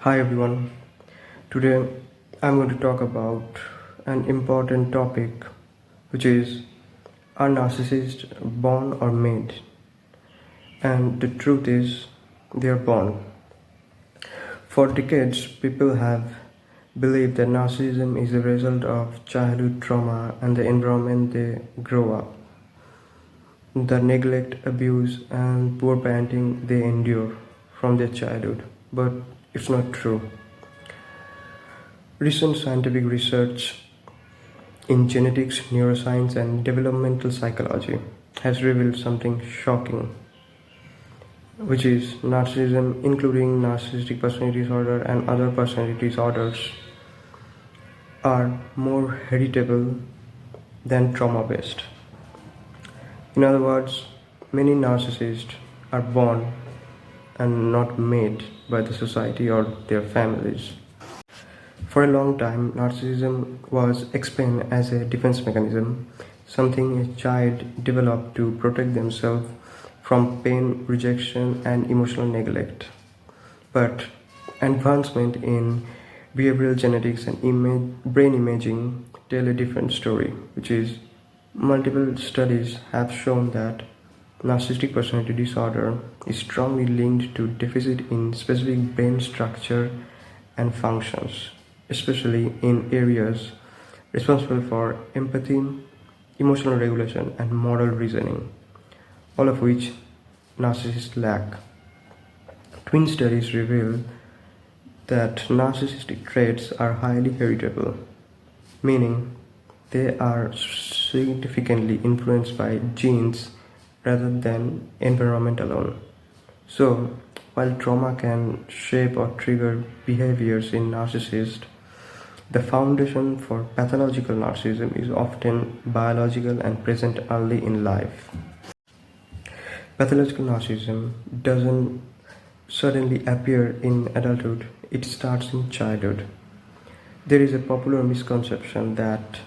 Hi everyone. Today I'm going to talk about an important topic, which is, are narcissists born or made? And the truth is, they are born. For decades, people have believed that narcissism is the result of childhood trauma and the environment they grow up, the neglect, abuse, and poor parenting they endure from their childhood. But it's not true. Recent scientific research in genetics, neuroscience, and developmental psychology has revealed something shocking, which is narcissism, including narcissistic personality disorder and other personality disorders, are more heritable than trauma based. In other words, many narcissists are born and not made by the society or their families. For a long time, narcissism was explained as a defense mechanism, something a child developed to protect themselves from pain, rejection, and emotional neglect. But advancement in behavioral genetics and brain imaging tell a different story, which is multiple studies have shown that narcissistic personality disorder is strongly linked to deficit in specific brain structure and functions, especially in areas responsible for empathy, emotional regulation, and moral reasoning, all of which narcissists lack. Twin studies reveal that narcissistic traits are highly heritable, meaning they are significantly influenced by genes rather than environment alone. So, while trauma can shape or trigger behaviors in narcissists, the foundation for pathological narcissism is often biological and present early in life. Pathological narcissism doesn't suddenly appear in adulthood, it starts in childhood. There is a popular misconception that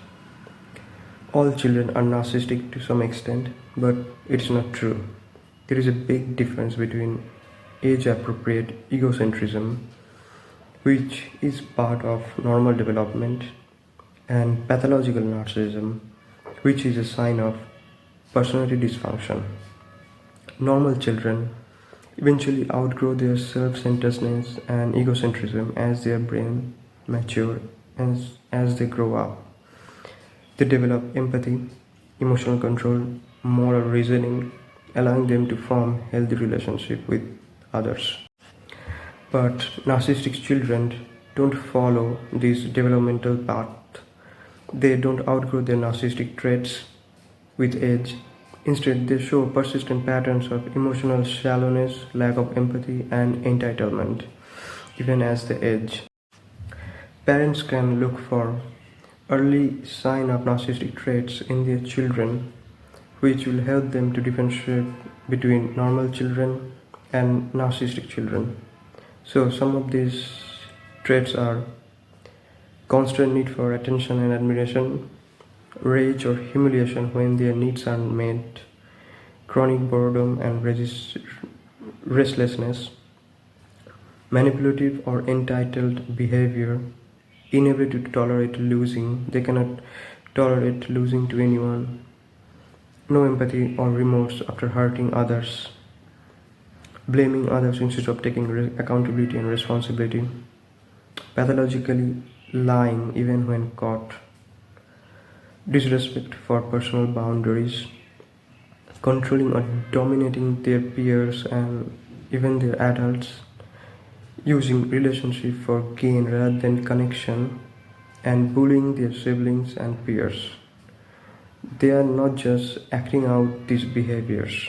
all children are narcissistic to some extent, but it's not true. There is a big difference between age appropriate egocentrism, which is part of normal development, and pathological narcissism, which is a sign of personality dysfunction. Normal children eventually outgrow their self-centeredness and egocentrism as their brain mature and as they grow up. They develop empathy, emotional control, moral reasoning, allowing them to form healthy relationships with others. But narcissistic children don't follow this developmental path. They don't outgrow their narcissistic traits with age. Instead, they show persistent patterns of emotional shallowness, lack of empathy, and entitlement, even as they age. Parents can look for early sign of narcissistic traits in their children, which will help them to differentiate between normal children and narcissistic children. So some of these traits are constant need for attention and admiration, rage or humiliation when their needs are met, chronic boredom and restlessness, manipulative or entitled behavior, inability to tolerate losing, they cannot tolerate losing to anyone, no empathy or remorse after hurting others, blaming others instead of taking accountability and responsibility, pathologically lying even when caught, disrespect for personal boundaries, controlling or dominating their peers and even their adults, using relationship for gain rather than connection, and bullying their siblings and peers. They are not just acting out these behaviors,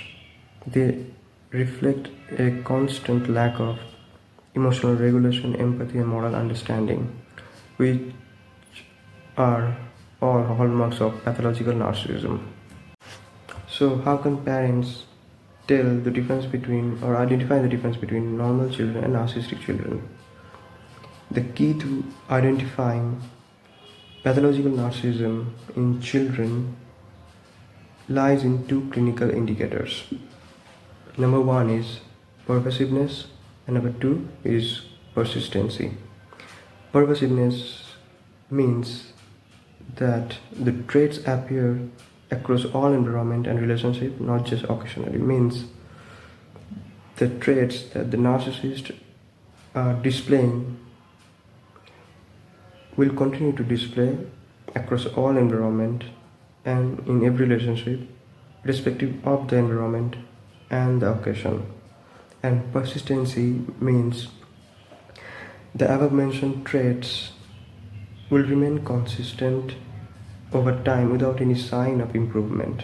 they reflect a constant lack of emotional regulation, empathy, and moral understanding, which are all hallmarks of pathological narcissism. So, how can parents tell the difference between or identify the difference between normal children and narcissistic children? The key to identifying pathological narcissism in children lies in two clinical indicators. Number one is pervasiveness, and number two is persistency. Pervasiveness means that the traits appear across all environment and relationship, not just occasionally. Means the traits that the narcissist are displaying will continue to display across all environment and in every relationship, irrespective of the environment and the occasion. And persistency means the above mentioned traits will remain consistent over time without any sign of improvement.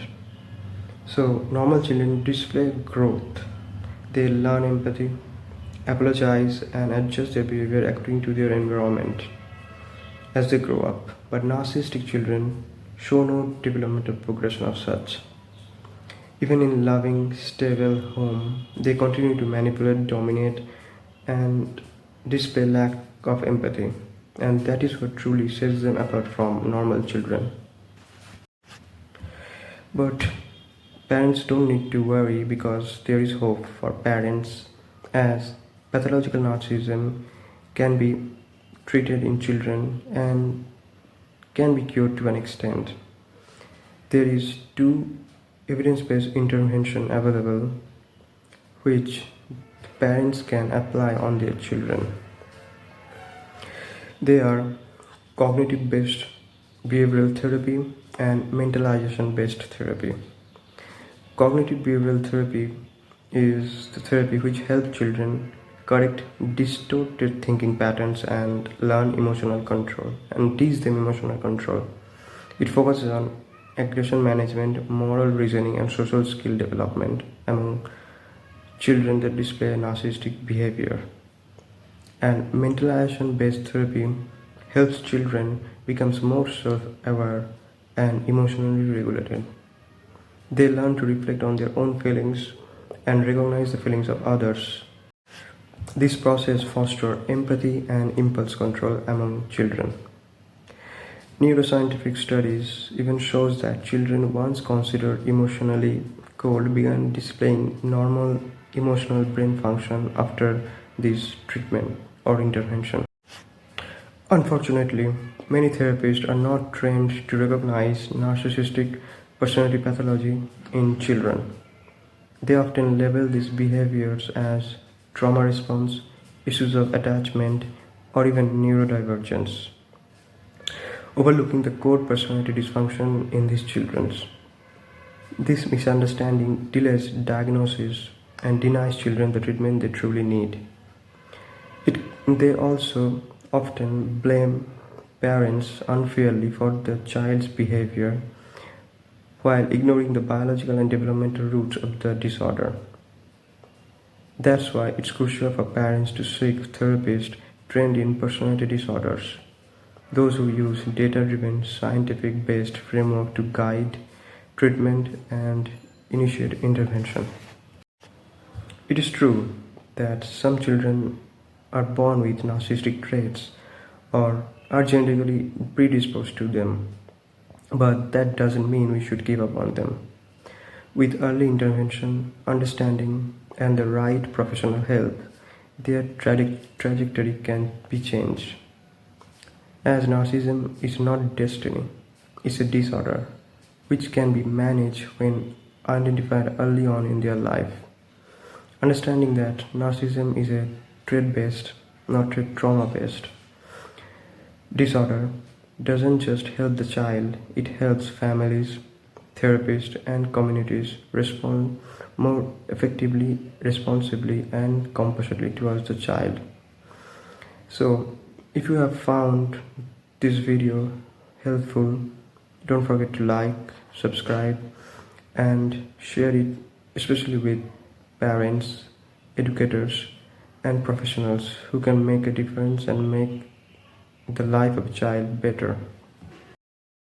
So, normal children display growth. They learn empathy, apologize, and adjust their behavior according to their environment as they grow up. But narcissistic children show no developmental progression of such. Even in loving, stable home, they continue to manipulate, dominate, and display lack of empathy. And that is what truly sets them apart from normal children. But parents don't need to worry because there is hope for parents, as pathological narcissism can be treated in children and can be cured to an extent. There is two evidence-based intervention available which parents can apply on their children. They are cognitive-based behavioral therapy and mentalization-based therapy. Cognitive behavioral therapy is the therapy which helps children correct distorted thinking patterns and learn emotional control and teach them emotional control. It focuses on aggression management, moral reasoning, and social skill development among children that display narcissistic behavior. And mentalization based therapy helps children become more self-aware and emotionally regulated. They learn to reflect on their own feelings and recognize the feelings of others. This process fosters empathy and impulse control among children. Neuroscientific studies even shows that children once considered emotionally cold began displaying normal emotional brain function after this treatment or intervention. Unfortunately, many therapists are not trained to recognize narcissistic personality pathology in children. They often label these behaviors as trauma response, issues of attachment, or even neurodivergence, overlooking the core personality dysfunction in these children. This misunderstanding delays diagnosis and denies children the treatment they truly need. They also often blame parents unfairly for the child's behavior while ignoring the biological and developmental roots of the disorder. That's why it's crucial for parents to seek therapists trained in personality disorders, those who use data-driven, scientific-based framework to guide treatment and initiate intervention. It is true that some children are born with narcissistic traits or are genetically predisposed to them, but that doesn't mean we should give up on them. With early intervention, understanding, and the right professional help, their trajectory can be changed. As narcissism is not destiny, it's a disorder which can be managed when identified early on in their life. Understanding that narcissism is a trait-based, not a trauma-based disorder doesn't just help the child, it helps families, therapists, and communities respond more effectively, responsibly, and compassionately towards the child. So, if you have found this video helpful, don't forget to like, subscribe, and share it, especially with parents, educators, and professionals who can make a difference and make the life of a child better.